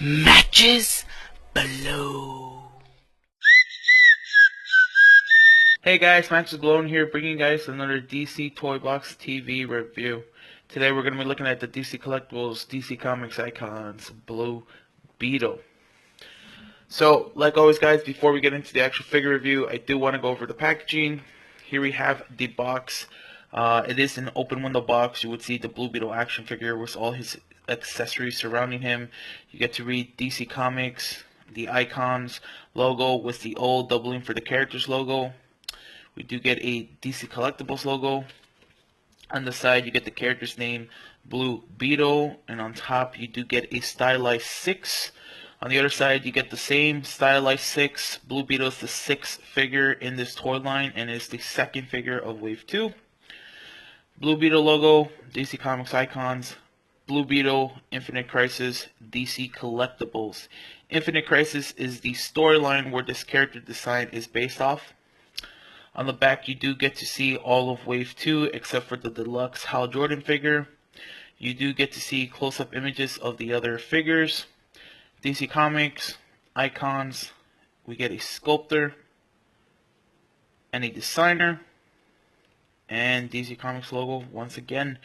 matches below. Hey guys, Max with Balone here, bringing you guys another DC Toy Box TV review. Today we're going to be looking at the DC Collectibles, DC Comics Icons, Blue Beetle. So, like always guys, before we get into the actual figure review, I do want to go over the packaging. Here we have the box. It is an open window box. You would see the Blue Beetle action figure with all his accessories surrounding him. You get to read DC Comics, the Icons logo with the O doubling for the characters logo. We do get a DC Collectibles logo. On the side, you get the character's name, Blue Beetle, and on top, you do get a stylized 6. On the other side, you get the same stylized 6. Blue Beetle is the 6th figure in this toy line, and is the 2nd figure of Wave 2. Blue Beetle logo, DC Comics Icons, Blue Beetle, Infinite Crisis, DC Collectibles. Infinite Crisis is the storyline where this character design is based off. On the back, you do get to see all of Wave 2 except for the deluxe Hal Jordan figure. You do get to see close-up images of the other figures. DC Comics, Icons, we get a sculptor and a designer. And DC Comics logo once again.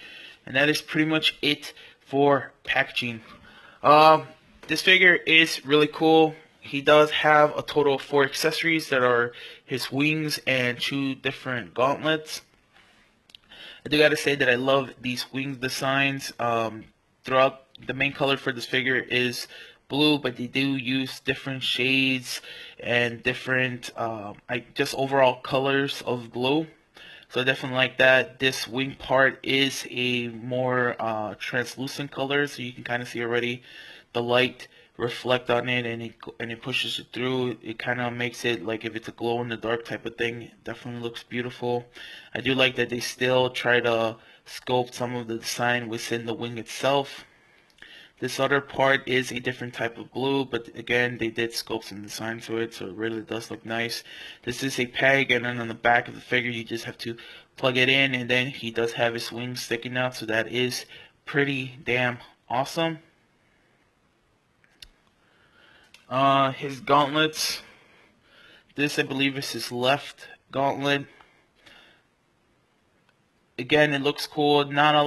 And that is pretty much it for packaging. This figure is really cool. He does have a total of 4 accessories that are his wings and 2 different gauntlets. I do gotta say that I love these wing designs. Throughout, the main color for this figure is blue, but they do use different shades and different, just overall colors of blue. So I definitely like that. This wing part is a more translucent color, so you can kind of see already the light reflect on it, and it pushes it through. It kind of makes it like if it's a glow in the dark type of thing. It definitely looks beautiful. I do like that they still try to sculpt some of the design within the wing itself. This other part is a different type of blue, but again, they did sculpt some design to it, so it really does look nice. This is a peg, and then on the back of the figure, you just have to plug it in, and then he does have his wings sticking out, so that is pretty damn awesome. His gauntlets. This, I believe, is his left gauntlet. Again, it looks cool. Not a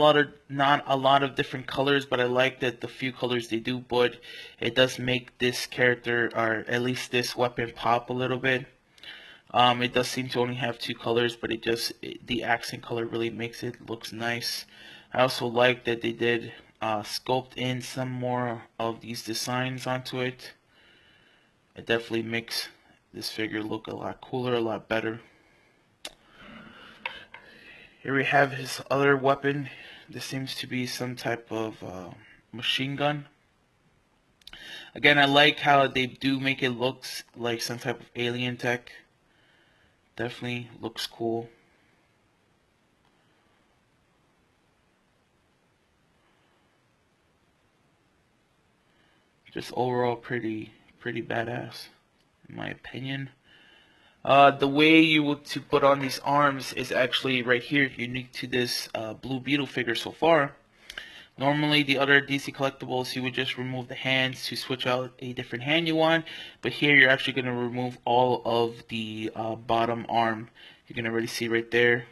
lot of different colors, but I like that the few colors they do put, it does make this character, or at least this weapon, pop a little bit. It does seem to only have 2 colors, but the accent color really makes it looks nice. I also like that they did sculpt in some more of these designs onto it. It definitely makes this figure look a lot cooler, a lot better. Here we have his other weapon. This seems to be some type of machine gun. Again, I like how they do make it look like some type of alien tech. Definitely looks cool. Just overall pretty badass, in my opinion. The way you would to put on these arms is actually right here, unique to this Blue Beetle figure so far. Normally, the other DC Collectibles, you would just remove the hands to switch out a different hand you want. But here, you're actually going to remove all of the bottom arm. You can already see right there.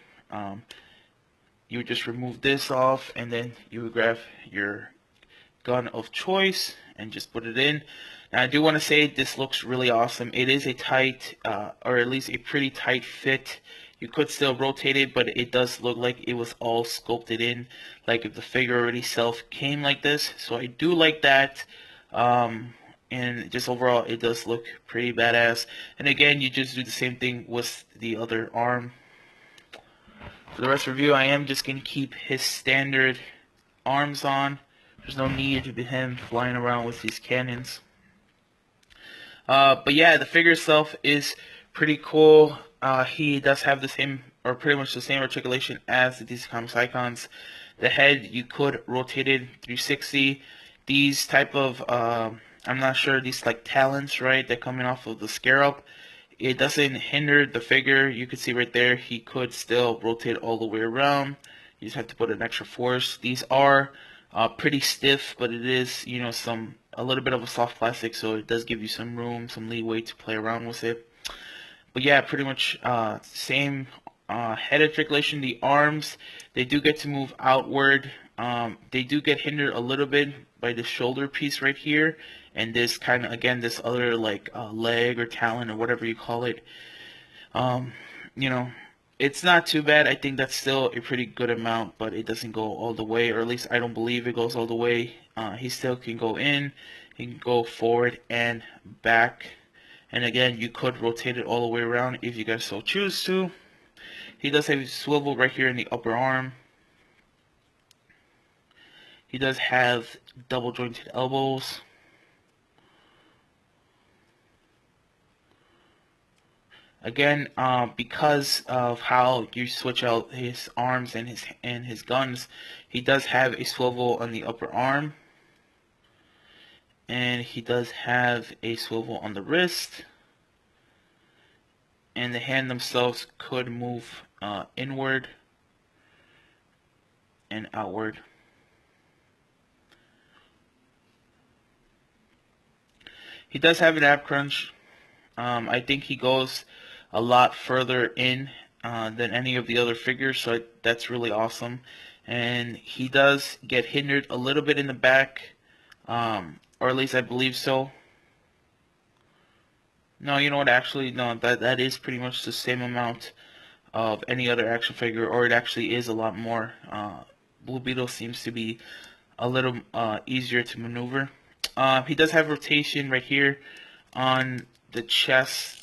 You would just remove this off, and then you would grab your gun of choice and just put it in. Now, I do want to say this looks really awesome. It is a tight, or at least a pretty tight fit. You could still rotate it, but it does look like it was all sculpted in, like if the figure already self came like this. So I do like that. And just overall, it does look pretty badass. And again, you just do the same thing with the other arm. For the rest of the review, I am just going to keep his standard arms on. There's no need to be him flying around with these cannons. But yeah, the figure itself is pretty cool. He does have the same, or pretty much the same articulation as the DC Comics Icons. The head, you could rotate it 360. These type of, I'm not sure, these like talons, right, that coming off of the scarab. It doesn't hinder the figure. You can see right there, he could still rotate all the way around. You just have to put an extra force. These are pretty stiff, but it is, you know, a little bit of a soft plastic, so it does give you some room, some leeway to play around with it. But yeah, pretty much same head articulation. The arms, they do get to move outward. They do get hindered a little bit by the shoulder piece right here, and this kind of, again, this other like leg or talon or whatever you call it. Um, you know, it's not too bad. I think that's still a pretty good amount, but it doesn't go all the way, or at least I don't believe it goes all the way. He still can go in, he can go forward and back. And again, you could rotate it all the way around if you guys so choose to. He does have a swivel right here in the upper arm. He does have double jointed elbows. Again, because of how you switch out his arms and his guns, he does have a swivel on the upper arm, and he does have a swivel on the wrist, and the hand themselves could move inward and outward. He does have an ab crunch. I think he goes a lot further in than any of the other figures, so that's really awesome. And he does get hindered a little bit in the back, or at least I believe so. No, you know what? Actually, no. That is pretty much the same amount of any other action figure, or it actually is a lot more. Blue Beetle seems to be a little easier to maneuver. He does have rotation right here on the chest.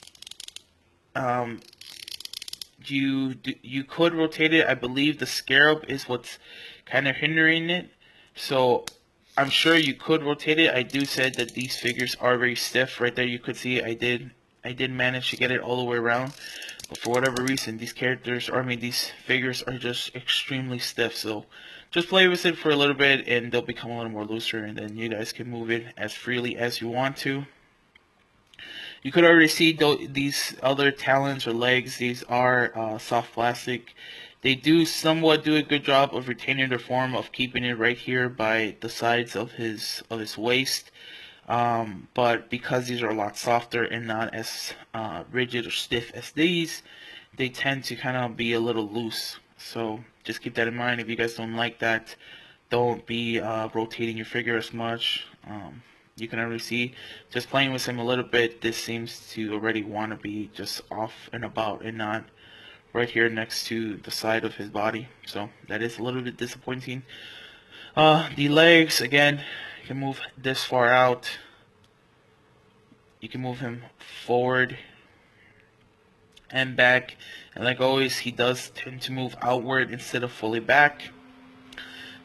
Um, you could rotate it. I believe the scarab is what's kind of hindering it. So I'm sure you could rotate it. I do said that these figures are very stiff. Right there, you could see I did manage to get it all the way around. But for whatever reason, these characters, or I mean, these figures are just extremely stiff. So just play with it for a little bit, and they'll become a little more looser, and then you guys can move it as freely as you want to. You could already see these other talons or legs. These are soft plastic. They do somewhat do a good job of retaining their form, of keeping it right here by the sides of his waist. But because these are a lot softer and not as rigid or stiff as these, they tend to kind of be a little loose. So just keep that in mind. If you guys don't like that, don't be rotating your figure as much. You can already see, just playing with him a little bit, this seems to already want to be just off and about and not right here next to the side of his body. So that is a little bit disappointing. The legs, again, you can move this far out. You can move him forward and back. And like always, he does tend to move outward instead of fully back.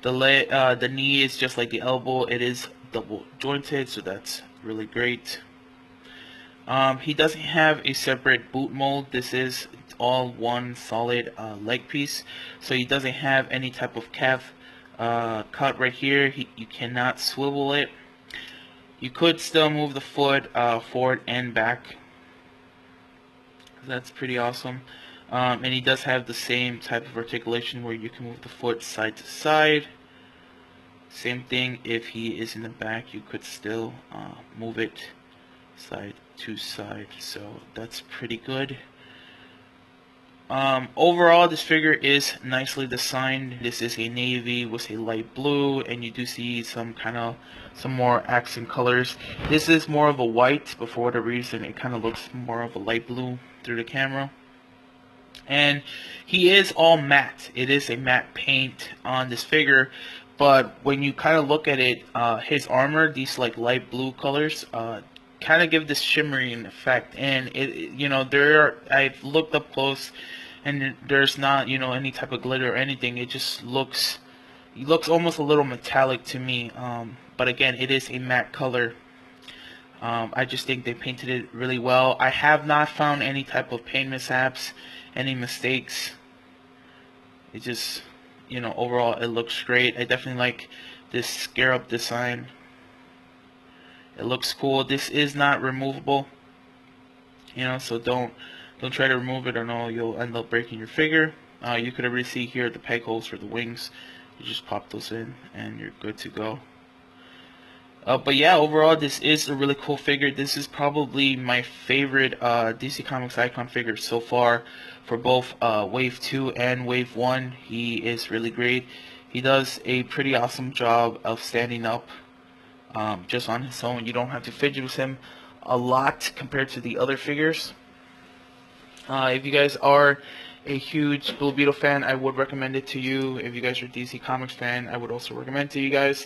The knee is just like the elbow. It is double jointed, so that's really great. He doesn't have a separate boot mold. This is all one solid leg piece, so he doesn't have any type of calf cut right here. You cannot swivel it. You could still move the foot forward and back. That's pretty awesome. And he does have the same type of articulation where you can move the foot side to side. Same thing if he is in the back, you could still move it side to side. So that's pretty good. Overall, this figure is nicely designed. This is a navy with a light blue, and you do see some more accent colors. This is more of a white, but for whatever reason, it kind of looks more of a light blue through the camera. And he is all matte. It is a matte paint on this figure, but when you kind of look at it, his armor, these like light blue colors, kind of give this shimmering effect. And I've looked up close, and there's not, any type of glitter or anything. It just looks almost a little metallic to me. But again, it is a matte color. I just think they painted it really well. I have not found any type of paint mishaps, any mistakes. It just, overall it looks great. I definitely like this scarab design. It looks cool. This is not removable, so don't try to remove it, or no, you'll end up breaking your figure. You could already see here the peg holes for the wings. You just pop those in and you're good to go. But yeah, overall this is a really cool figure. This is probably my favorite DC Comics icon figure so far for both Wave 2 and Wave 1. He is really great. He does a pretty awesome job of standing up just on his own. You don't have to fidget with him a lot compared to the other figures. If you guys are a huge Blue Beetle fan, I would recommend it to you. If you guys are a DC Comics fan, I would also recommend it to you guys.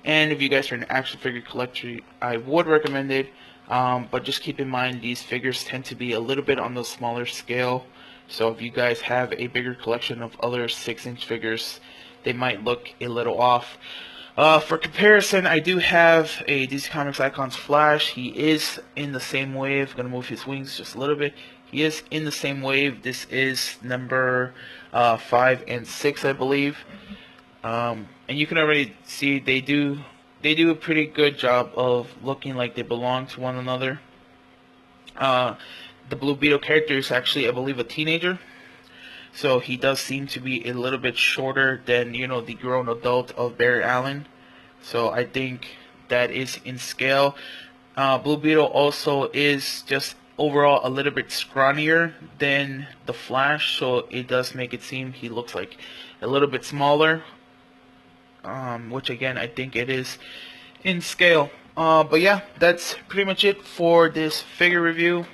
And if you guys are an action figure collector, I would recommend it. But just keep in mind, these figures tend to be a little bit on the smaller scale. So if you guys have a bigger collection of other 6-inch figures, they might look a little off. For comparison, I do have a DC Comics Icons Flash. He is in the same wave. I'm going to move his wings just a little bit. He is in the same wave. This is number 5 and 6, I believe. And you can already see they do a pretty good job of looking like they belong to one another. The Blue Beetle character is actually, I believe, a teenager. So he does seem to be a little bit shorter than, you know, the grown adult of Barry Allen. So I think that is in scale. Blue Beetle also is just overall a little bit scrawnier than the Flash, so it does make it seem he looks like a little bit smaller. Which again, I think it is in scale. But yeah, that's pretty much it for this figure review.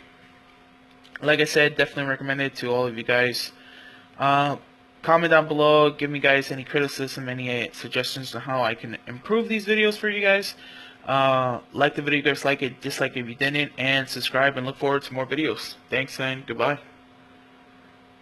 Like I said, definitely recommend it to all of you guys. Comment down below, give me guys any criticism, any suggestions on how I can improve these videos for you guys. Like the video if you guys like it, dislike it if you didn't, and subscribe and look forward to more videos. Thanks and goodbye.